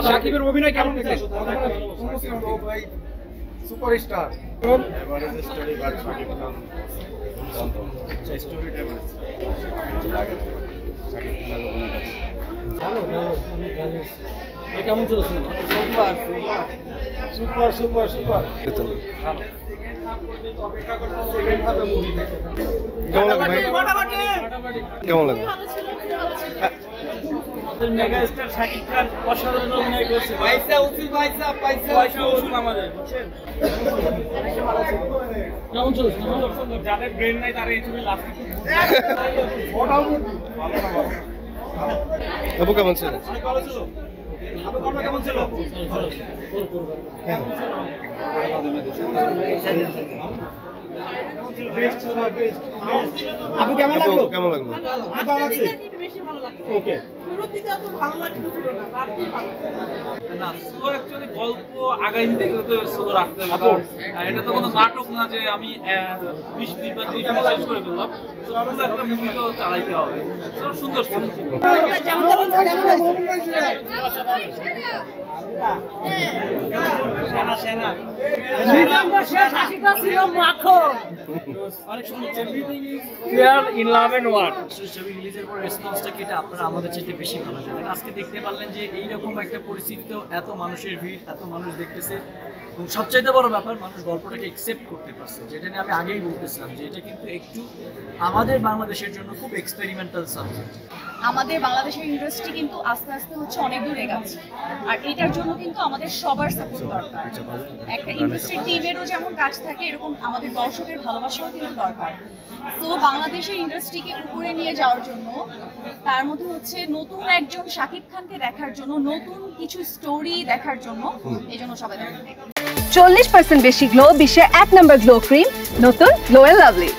শাকিবের অভিনয় কেমন লেগেছে? সুপারস্টার কেমন ছিল সিনেমা? সুপার সুপার সুপার কেমন লাগে? মেগাস্টার শাকিব খান অসাধারণ অভিনয় করছে। কেমন ছিল সিনেমা? যাদের ব্রেন নাই তারা এই ছবি লাস্টে আপু কেমন ছিল? ভালো ছিল। আপু কেমন ছিল? আপু কেমন লাগলো? কেমন লাগলো? ওকে না সুর অ্যাকচুয়ালি গল্প আগামী থেকে তো সুর রাখতে হবে। এটা তো কোনো নাটক না যে আমি 20 মিনিট বা 30 মিনিট শেষ করে ফেললাম। পুরো একটা মুভি তো চালাইতে হবে। সুন্দর ছিল। আপনারা আমাদের চাইতে বেশি ভালো জানেন। আজকে দেখতে পারলেন যে এইরকম একটা পরিস্থিতিতেও এত মানুষের ভিড়, এত মানুষ দেখতেছে এবং সবচাইতে বড় ব্যাপার মানুষ গল্পটাকে একসেপ্ট করতে পারছে, যেটা নিয়ে আমি আগেই বলতেছিলাম যে এটা কিন্তু একটু আমাদের বাংলাদেশের জন্য খুব এক্সপেরিমেন্টাল সাবজেক্ট। আমাদের বাংলাদেশের ইন্ডাস্ট্রি কিন্তু আস্তে আস্তে হচ্ছে অনেক দূর এগোচ্ছে, আর এটার জন্য কিন্তু আমাদের সবার সাপোর্ট দরকার। একটা ইন্ডাস্ট্রি টিমেরও যেমন কাজ থাকে, এরকম আমাদের দর্শকের ভালোবাসাও কিন্তু দরকার। তো বাংলাদেশের ইন্ডাস্ট্রিকে উপরে নিয়ে যাওয়ার জন্য, তার মধ্যে হচ্ছে নতুন একজন শাকিব খানকে দেখার জন্য, নতুন কিছু স্টোরি দেখার জন্য, এই জন্য সবাই দেখবে। 40% বেশি গ্লো, বিশ্বের 1 নম্বর গ্লো ক্রিম, নতুন গ্লো এন্ড লাভলি।